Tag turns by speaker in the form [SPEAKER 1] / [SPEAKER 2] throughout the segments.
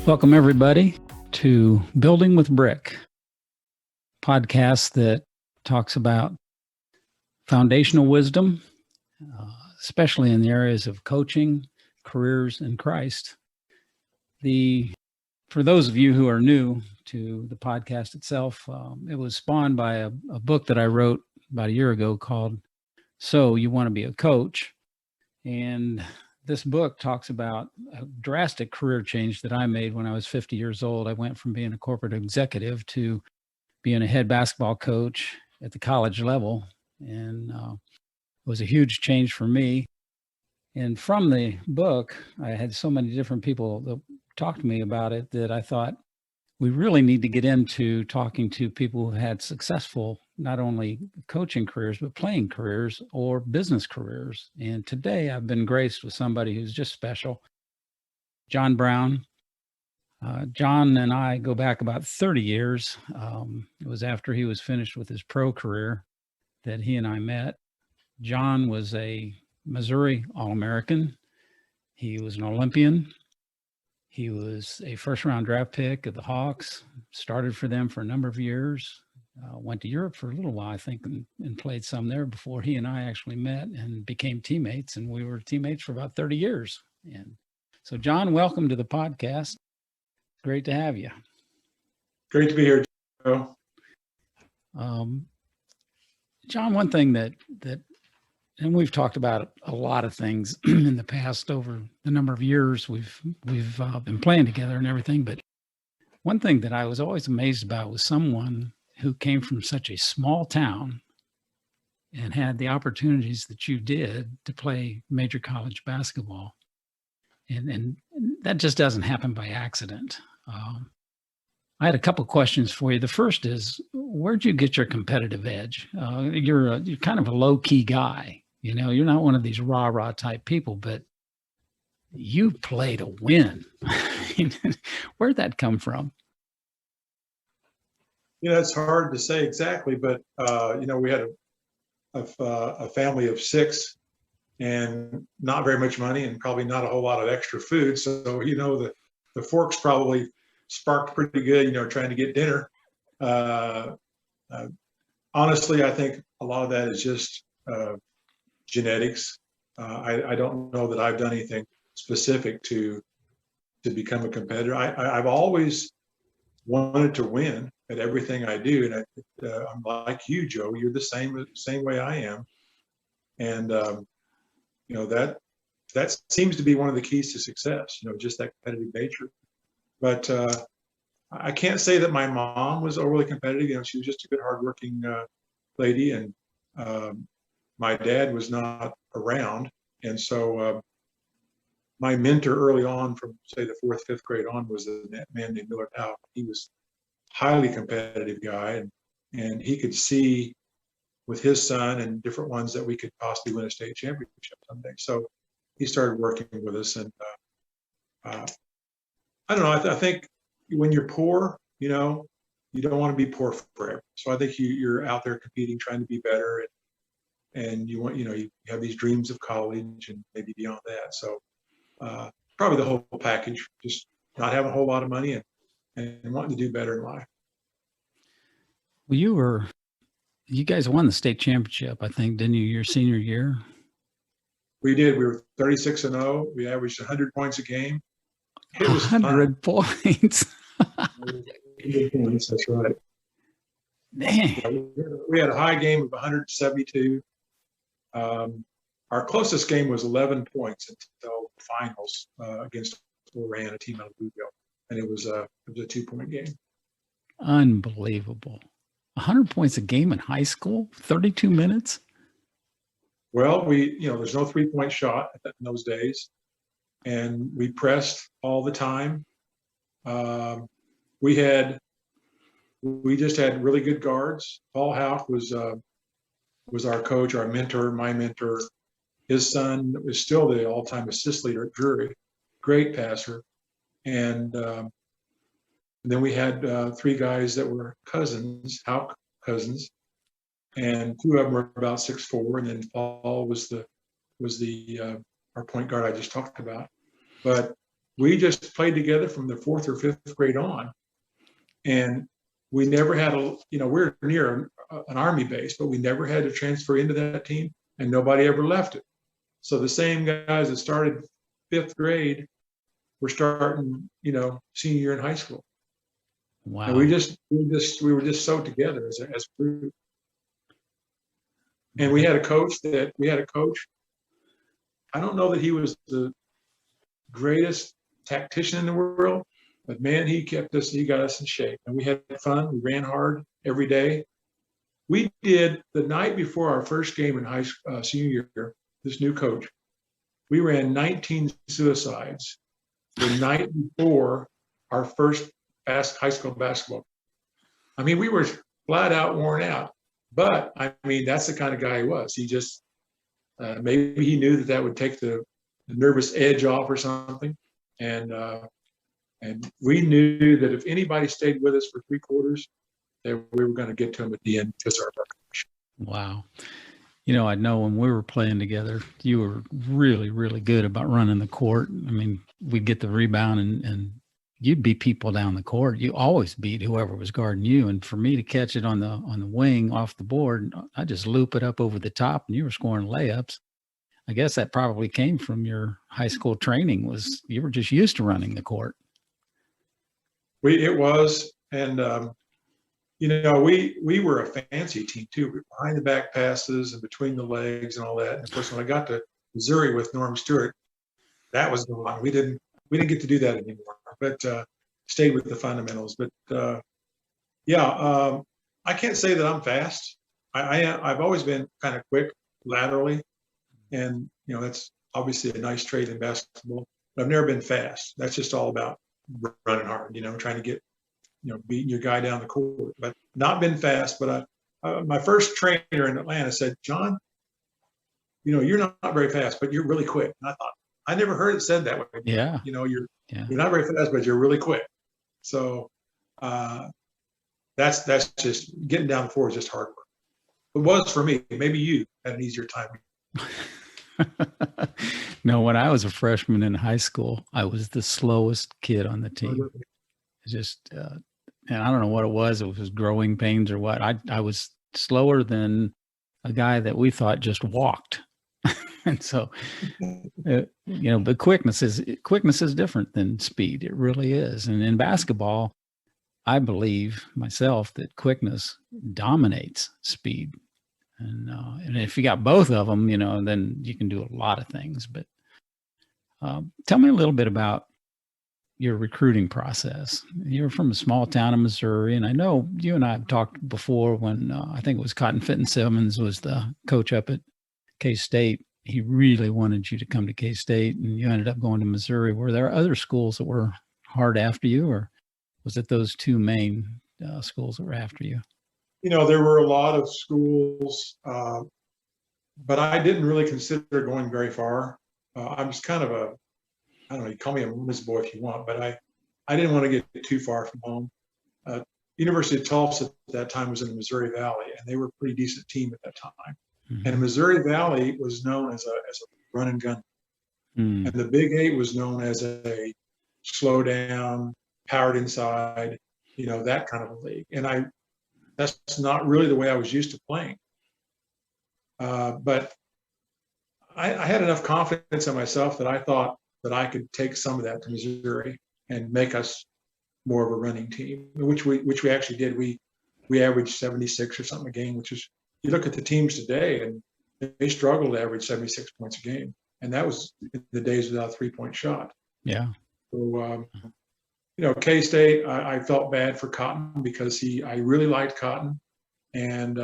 [SPEAKER 1] Welcome, everybody, to Building with Brick, podcast that talks about foundational wisdom, especially in the areas of coaching, careers, and Christ. For those of you who are new to the podcast itself, it was spawned by a book that I wrote about a year ago called So You Want to Be a Coach. And this book talks about a drastic career change that I made when I was 50 years old. I went from being a corporate executive to being a head basketball coach at the college level. And it was a huge change for me. And from the book, I had so many different people that talked to me about it that I thought we really need to get into talking to people who had successful, not only coaching careers, but playing careers or business careers. And today I've been graced with somebody who's just special, John Brown. John and I go back about 30 years. It was after he was finished with his pro career that he and I met. John was a Missouri All-American. He was an Olympian. He was a first-round draft pick of the Hawks, started for them for a number of years, went to Europe for a little while, I think, and played some there before he and I actually met and became teammates, and we were teammates for about 30 years. And so, John, welcome to the podcast. Great to have you.
[SPEAKER 2] Great to be here, Joe.
[SPEAKER 1] John, one thing that and we've talked about a lot of things in the past over the number of years we've been playing together and everything. But one thing that I was always amazed about was someone who came from such a small town and had the opportunities that you did to play major college basketball. And that just doesn't happen by accident. I had a couple of questions for you. The first is, where'd you get your competitive edge? You're kind of a low-key guy. You know, you're not one of these rah-rah type people, but you play to win. Where'd that come from?
[SPEAKER 2] You know, it's hard to say exactly, but, we had a family of 6 and not very much money and probably not a whole lot of extra food. So, the forks probably sparked pretty good, trying to get dinner. Honestly, I think a lot of that is just genetics. I don't know that I've done anything specific to become a competitor. I've always wanted to win at everything I do, and I'm like you, Joe. You're the same way I am, and that seems to be one of the keys to success. Just that competitive nature. But I can't say that my mom was overly competitive. She was just a good, hardworking lady, and my dad was not around. And so my mentor early on, from say the 4th, 5th grade on, was a man named Miller Tao. He was a highly competitive guy, and he could see with his son and different ones that we could possibly win a state championship someday. So he started working with us, and I don't know. I think when you're poor, you don't want to be poor forever. So I think you're out there competing, trying to be better, and you want, you have these dreams of college and maybe beyond that. So probably the whole package, just not having a whole lot of money and wanting to do better in life.
[SPEAKER 1] Well, you guys won the state championship, I think, didn't you, your senior year?
[SPEAKER 2] We did. We were 36-0. We averaged 100 points a game.
[SPEAKER 1] It was 100 points.
[SPEAKER 2] 100 points, that's right.
[SPEAKER 1] Dang.
[SPEAKER 2] We had a high game of 172. Our closest game was 11 points until the finals against Iran, a team out of Louisville, and it was a 2-point game.
[SPEAKER 1] Unbelievable. 100 points a game in high school, 32 minutes.
[SPEAKER 2] Well, there's no 3-point shot in those days, and we pressed all the time. We just had really good guards. Paul Houck was our coach, our mentor, my mentor. His son was still the all-time assist leader at Drury, great passer. And then we had 3 guys that were cousins, Houck cousins, and 2 of them were about 6'4", and then Paul was our point guard I just talked about. But we just played together from the 4th or 5th grade on. And we never had we're near an Army base, but we never had to transfer into that team, and nobody ever left it. So the same guys that started 5th grade were starting, senior year in high school.
[SPEAKER 1] Wow.
[SPEAKER 2] And we were just so together as a group. And we had a coach. I don't know that he was the greatest tactician in the world, but man, he got us in shape, and we had fun. We ran hard every day. We did, the night before our first game in senior year, this new coach, we ran 19 suicides the night before our first high school basketball. I mean, we were flat out worn out, but I mean, that's the kind of guy he was. He just, maybe he knew that would take the nervous edge off or something. And we knew that if anybody stayed with us for 3 quarters, that we were going to get to him at the end because of our preparation.
[SPEAKER 1] Wow. I know when we were playing together, you were really, really good about running the court. I mean, we'd get the rebound and you'd beat people down the court. You always beat whoever was guarding you. And for me to catch it on the wing off the board, I just loop it up over the top and you were scoring layups. I guess that probably came from your high school training, was you were just used to running the court.
[SPEAKER 2] It was. And, we were a fancy team too, behind the back passes and between the legs and all that. And of course, when I got to Missouri with Norm Stewart, that was gone. We didn't get to do that anymore, but stayed with the fundamentals. But I can't say that I'm fast. I've always been kind of quick laterally, and that's obviously a nice trait in basketball. But I've never been fast. That's just all about running hard. Trying to get beating your guy down the court. But not been fast. But my first trainer in Atlanta said, "John, you're not very fast, but you're really quick." And I thought, I never heard it said that way.
[SPEAKER 1] Yeah.
[SPEAKER 2] You're not very fast, but you're really quick. So that's just getting down the floor is just hard work. It was for me. Maybe you had an easier time.
[SPEAKER 1] No, when I was a freshman in high school, I was the slowest kid on the team. It's just, and I don't know what it was. It was growing pains or what. I was slower than a guy that we thought just walked. And so, but quickness is different than speed. It really is. And in basketball, I believe myself that quickness dominates speed. And if you got both of them, then you can do a lot of things. But tell me a little bit about your recruiting process. You're from a small town in Missouri, and I know you and I have talked before when I think it was Cotton Fitzsimmons was the coach up at K-State. He really wanted you to come to K-State, and you ended up going to Missouri. Were there other schools that were hard after you, or was it those 2 main schools that were after you?
[SPEAKER 2] There were a lot of schools, but I didn't really consider going very far. I was kind of I don't know, you call me a mama's boy if you want, but I didn't want to get too far from home. University of Tulsa at that time was in the Missouri Valley, and they were a pretty decent team at that time. Mm-hmm. And Missouri Valley was known as a run and gun. Mm. And the Big 8 was known as a slow down, powered inside, that kind of a league. And that's not really the way I was used to playing. But I had enough confidence in myself that I thought that I could take some of that to Missouri and make us more of a running team, which we actually did. We averaged 76 or something a game, which is, you look at the teams today and they struggle to average 76 points a game. And that was in the days without a 3-point shot.
[SPEAKER 1] Yeah.
[SPEAKER 2] So, K-State, I felt bad for Cotton because I really liked Cotton, and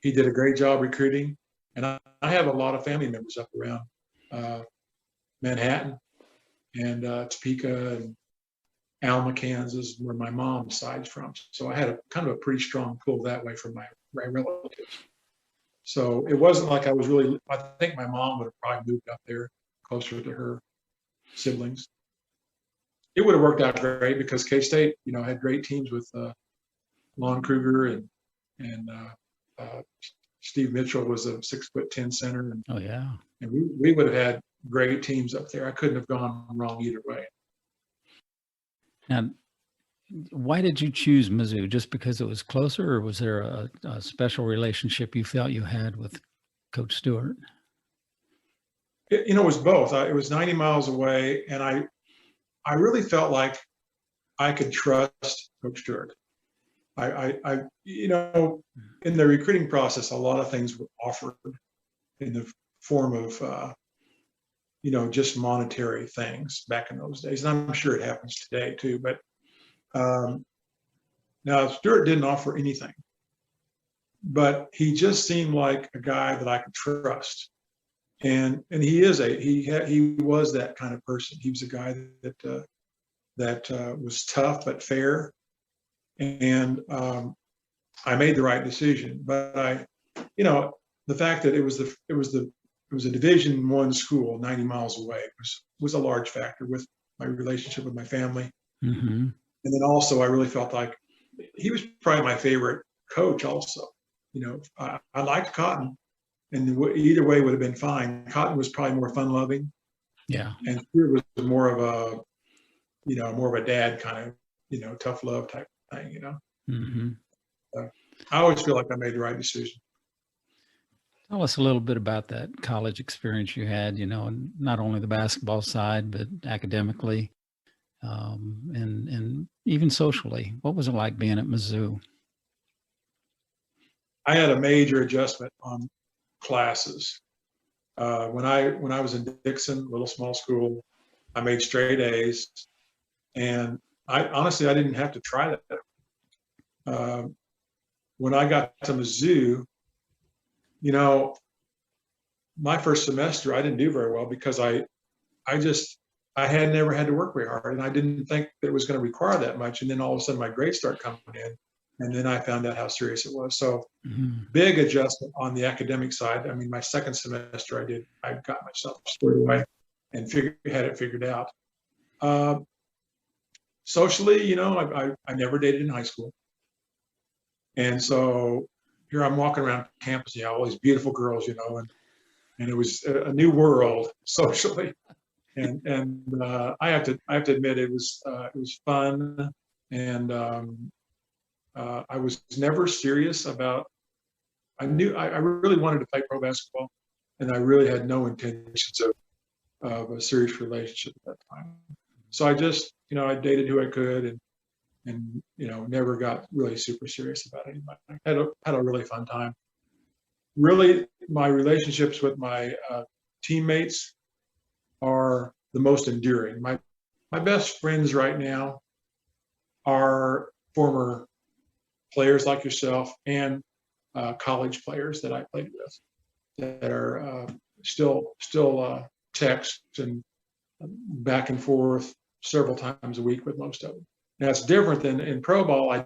[SPEAKER 2] he did a great job recruiting. And I have a lot of family members up around Manhattan and Topeka and Alma, Kansas, where my mom's side's from. So I had a kind of a pretty strong pull that way from my relatives. So it wasn't like I think my mom would have probably moved up there closer to her siblings. It would have worked out great because K-State, had great teams with Lon Kruger and Steve Mitchell was a 6'10" center. And,
[SPEAKER 1] oh yeah.
[SPEAKER 2] And we would have had great teams up there. I couldn't have gone wrong either way.
[SPEAKER 1] Now, why did you choose Mizzou? Just because it was closer, or was there a special relationship you felt you had with Coach Stewart?
[SPEAKER 2] It was both. It was 90 miles away, and I really felt like I could trust Coach Stewart. In the recruiting process, a lot of things were offered in the form of, just monetary things back in those days. And I'm sure it happens today too. But now Stewart didn't offer anything, but he just seemed like a guy that I could trust. And he was that kind of person. He was a guy that was tough but fair. And I made the right decision. But the fact that it was a Division I school 90 miles away was a large factor with my relationship with my family.
[SPEAKER 1] Mm-hmm.
[SPEAKER 2] And then also I really felt like he was probably my favorite coach also. I liked Cotton, and either way would have been fine. Cotton was probably more fun loving.
[SPEAKER 1] Yeah.
[SPEAKER 2] And Stewart was more of a dad kind of, tough love type thing,
[SPEAKER 1] Mm-hmm.
[SPEAKER 2] I always feel like I made the right decision.
[SPEAKER 1] Tell us a little bit about that college experience you had, not only the basketball side, but academically, and even socially. What was it like being at Mizzou?
[SPEAKER 2] I had a major adjustment on classes. When I was in Dixon, little small school, I made straight A's, and I didn't have to try that. When I got to Mizzou, my first semester I didn't do very well because I had never had to work very hard, and I didn't think that it was going to require that much. And then all of a sudden my grades start coming in, and then I found out how serious it was. So big adjustment on the academic side. I mean, my second semester I got myself squared away and had it figured out. Socially, I never dated in high school. And so here I'm walking around campus, all these beautiful girls, and it was a new world socially. And I have to admit it was fun, and I was never serious about. I really wanted to play pro basketball, and I really had no intentions of a serious relationship at that time. So I just, I dated who I could, and never got really super serious about anybody. I had a really fun time. Really, my relationships with my teammates are the most enduring. My best friends right now are former players like yourself and college players that I played with that are still text and back and forth several times a week with most of them. Now it's different than in pro ball. I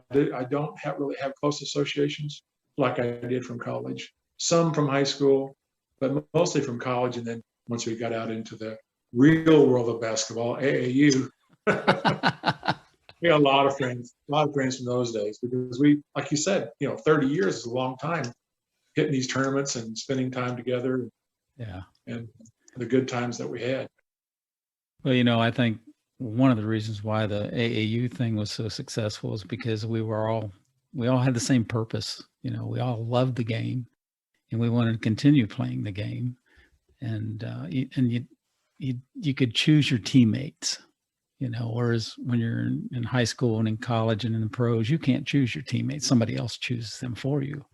[SPEAKER 2] don't really have close associations like I did from college. Some from high school, but mostly from college. And then once we got out into the real world of basketball, AAU, we had a lot of friends from those days, because we, like you said, 30 years is a long time hitting these tournaments and spending time together.
[SPEAKER 1] Yeah. And
[SPEAKER 2] the good times that we had.
[SPEAKER 1] Well, I think one of the reasons why the AAU thing was so successful is because we all had the same purpose. We all loved the game, and we wanted to continue playing the game. And you could choose your teammates, whereas when you're in high school and in college and in the pros, you can't choose your teammates. Somebody else chooses them for you.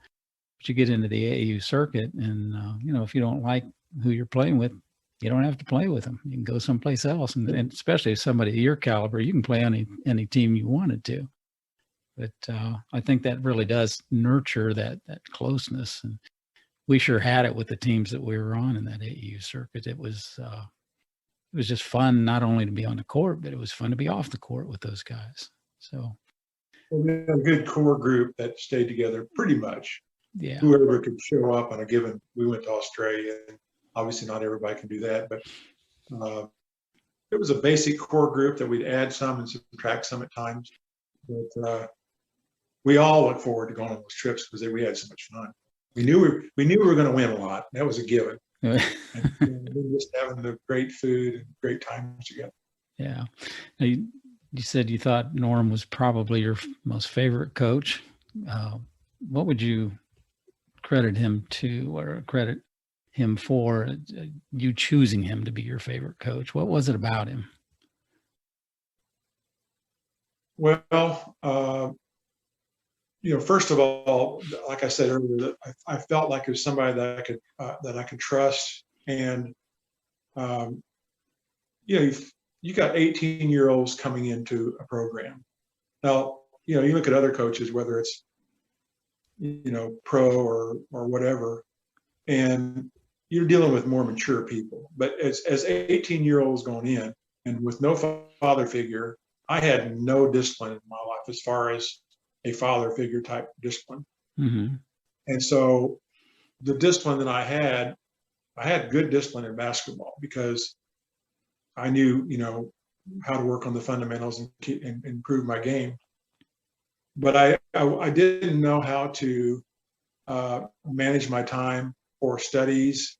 [SPEAKER 1] But you get into the AAU circuit, and if you don't like who you're playing with, you don't have to play with them. You can go someplace else, and especially if somebody of your caliber, you can play on any team you wanted to. But I think that really does nurture that closeness, and we sure had it with the teams that we were on in that AAU circuit. It was just fun not only to be on the court, but it was fun to be off the court with those guys. So
[SPEAKER 2] we had a good core group that stayed together pretty much.
[SPEAKER 1] Yeah.
[SPEAKER 2] Whoever could show up on a given. We went to Australia, and obviously not everybody can do that, but it was a basic core group that we'd add some and subtract some at times. But we all look forward to going on those trips because we had so much fun. We knew we were going to win a lot. That was a given. and just having the great food and great times together.
[SPEAKER 1] Yeah. Now, you said you thought Norm was probably your most favorite coach. What would you credit him to, or credit him for you choosing him to be your favorite coach? What was it about him?
[SPEAKER 2] Well, first of all, like I said earlier, I felt like it was somebody that I could trust, and you got 18-year-olds coming into a program. Now, you look at other coaches, whether it's pro or whatever, and you're dealing with more mature people. But as 18-year-olds going in and with no father figure, I had no discipline in my life as far as a father figure type discipline.
[SPEAKER 1] Mm-hmm.
[SPEAKER 2] And so the discipline that I had good discipline in basketball because I knew, how to work on the fundamentals and improve my game. But I didn't know how to manage my time for studies,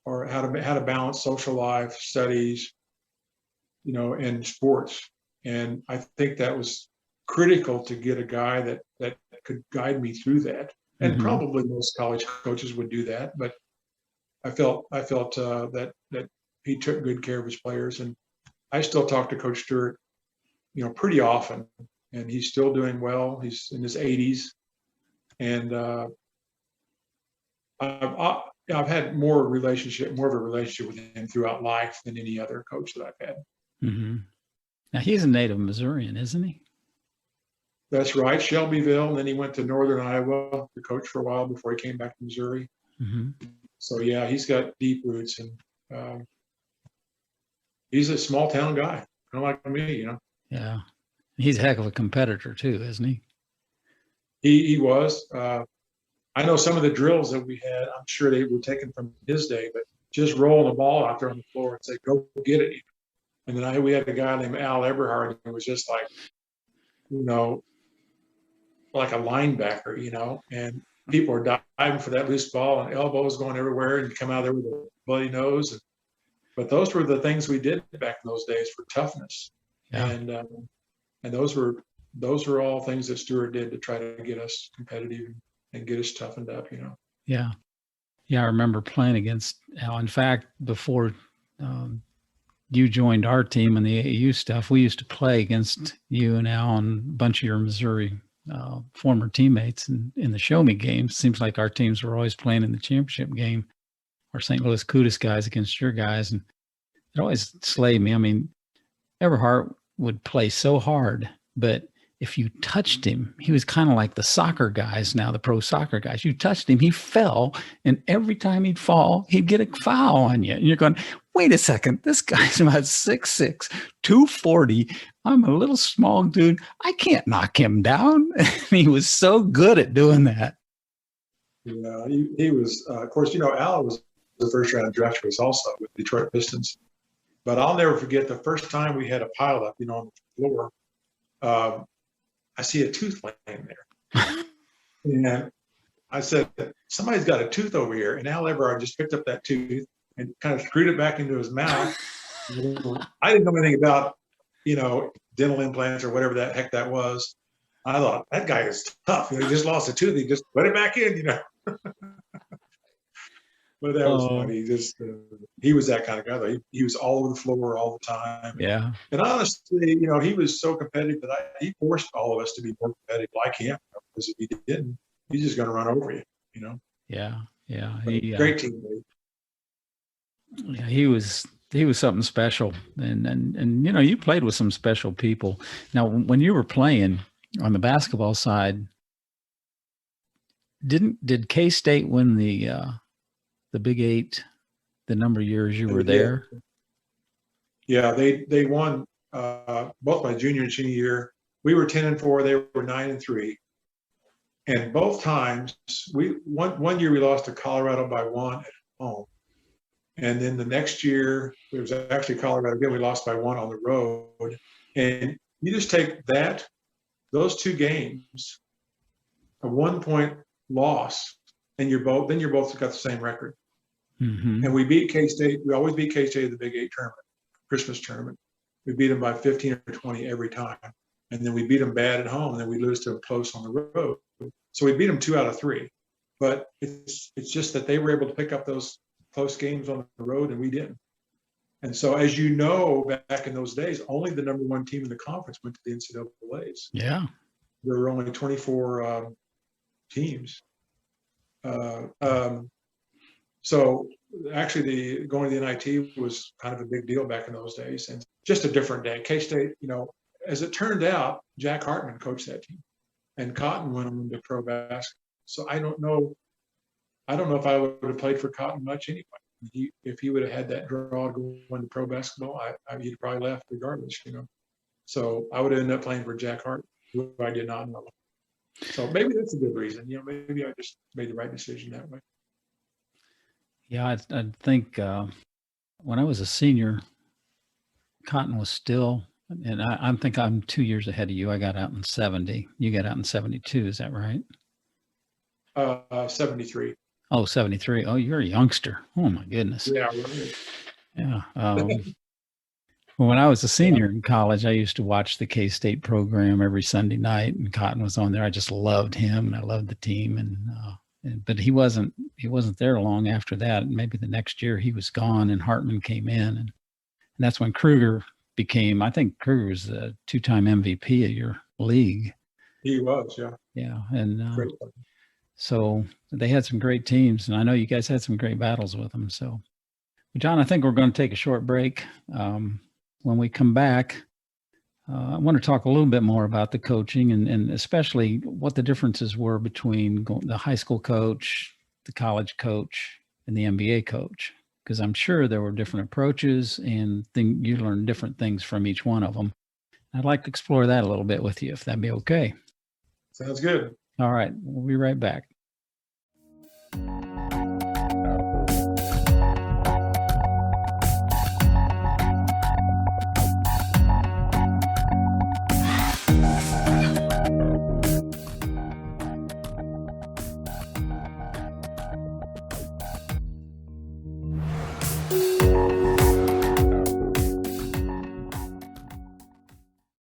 [SPEAKER 2] or how to balance social life, studies, and sports. And I think that was critical to get a guy that could guide me through that. And
[SPEAKER 1] Mm-hmm.
[SPEAKER 2] probably most college coaches would do that, but I felt that he took good care of his players. And I still talk to Coach Stewart, pretty often, and he's still doing well. He's in his 80s, and I've had more of a relationship with him throughout life than any other coach that I've had.
[SPEAKER 1] Mm-hmm. Now he's a native Missourian, isn't he?
[SPEAKER 2] That's right, Shelbyville, and then he went to Northern Iowa to coach for a while before he came back to Missouri.
[SPEAKER 1] Mm-hmm.
[SPEAKER 2] So yeah, he's got deep roots, and he's a small town guy, kind of like me,
[SPEAKER 1] Yeah, he's a heck of a competitor too, isn't he?
[SPEAKER 2] He was. I know some of the drills that we had, I'm sure they were taken from his day, but just rolling the ball out there on the floor and say, "Go get it." And then we had a guy named Al Eberhard who was just like, like a linebacker, and people were diving for that loose ball and elbows going everywhere and come out there with a bloody nose. But those were the things we did back in those days for toughness.
[SPEAKER 1] Yeah.
[SPEAKER 2] And those were all things that Stewart did to try to get us competitive and get us toughened up,
[SPEAKER 1] Yeah. Yeah. I remember playing against Al. In fact, before you joined our team in the AAU stuff, we used to play against you and Al and a bunch of your Missouri former teammates in the show me games. Seems like our teams were always playing in the championship game, or St. Louis Cootis guys against your guys. And it always slayed me. I mean, Everhart would play so hard, but if you touched him, he was kind of like the soccer guys now, the pro soccer guys. You touched him, he fell, and every time he'd fall, he'd get a foul on you. And you're going, wait a second, this guy's about 6'6", 240. I'm a little small dude. I can't knock him down. And he was so good at doing that.
[SPEAKER 2] Yeah, he was, of course, Al was the first round draft choice also with Detroit Pistons. But I'll never forget the first time we had a pileup, on the floor. I see a tooth laying there. And I said, somebody's got a tooth over here. And Al Everard just picked up that tooth and kind of screwed it back into his mouth. I didn't know anything about, dental implants or whatever that heck that was. I thought, that guy is tough. He just lost a tooth. He just put it back in, But that was funny. He was that kind of guy. Though. He was all over the floor all the time.
[SPEAKER 1] Yeah.
[SPEAKER 2] And honestly, he was so competitive that he forced all of us to be more competitive like him. Because if he didn't, he's just going to run over you.
[SPEAKER 1] Yeah. Yeah.
[SPEAKER 2] Great teammate.
[SPEAKER 1] Yeah, he was something special, and you played with some special people. Now, when you were playing on the basketball side, did K-State win the Big Eight the number of years you were there?
[SPEAKER 2] Yeah, they won both my junior and senior year. We were 10-4, they were 9-3, and both times one year we lost to Colorado by 1 at home, and then the next year it was actually Colorado again. We lost by 1 on the road, and you just take those two games, a 1-point loss, and you're both got the same record. And we beat K-State. We always beat K-State at the Big 8 tournament, Christmas tournament. We beat them by 15 or 20 every time. And then we beat them bad at home, and then we lose to them close on the road. So we beat them 2 out of 3. But it's just that they were able to pick up those close games on the road, and we didn't. And so, as you know, back in those days, only the number 1 team in the conference went to the NCAAs.
[SPEAKER 1] Yeah.
[SPEAKER 2] There were only 24 teams. So actually, going to the NIT was kind of a big deal back in those days, and just a different day. K-State, as it turned out, Jack Hartman coached that team, and Cotton went on to pro basketball. So I don't know if I would have played for Cotton much anyway. If he would have had that draw going to pro basketball, he'd probably left regardless, So I would have ended up playing for Jack Hartman, who I did not know. So maybe that's a good reason. Maybe I just made the right decision that way.
[SPEAKER 1] Yeah, I think when I was a senior, Cotton was still, and I think I'm 2 years ahead of you. I got out in 70. You got out in 72. Is that right?
[SPEAKER 2] 73.
[SPEAKER 1] Oh, 73. Oh, you're a youngster. Oh, my goodness.
[SPEAKER 2] Yeah. Right.
[SPEAKER 1] Yeah. When I was a senior in college, I used to watch the K-State program every Sunday night, and Cotton was on there. I just loved him, and I loved the team. But he wasn't there long after that. Maybe the next year he was gone, and Hartman came in, and that's when Kruger became. I think Kruger was the 2-time MVP of your league.
[SPEAKER 2] He was, yeah.
[SPEAKER 1] Yeah, and so they had some great teams, and I know you guys had some great battles with them. So, John, I think we're going to take a short break. When we come back, I want to talk a little bit more about the coaching and especially what the differences were between the high school coach, the college coach, and the NBA coach, because I'm sure there were different approaches and you learned different things from each one of them. I'd like to explore that a little bit with you, if that'd be okay.
[SPEAKER 2] Sounds good.
[SPEAKER 1] All right. We'll be right back.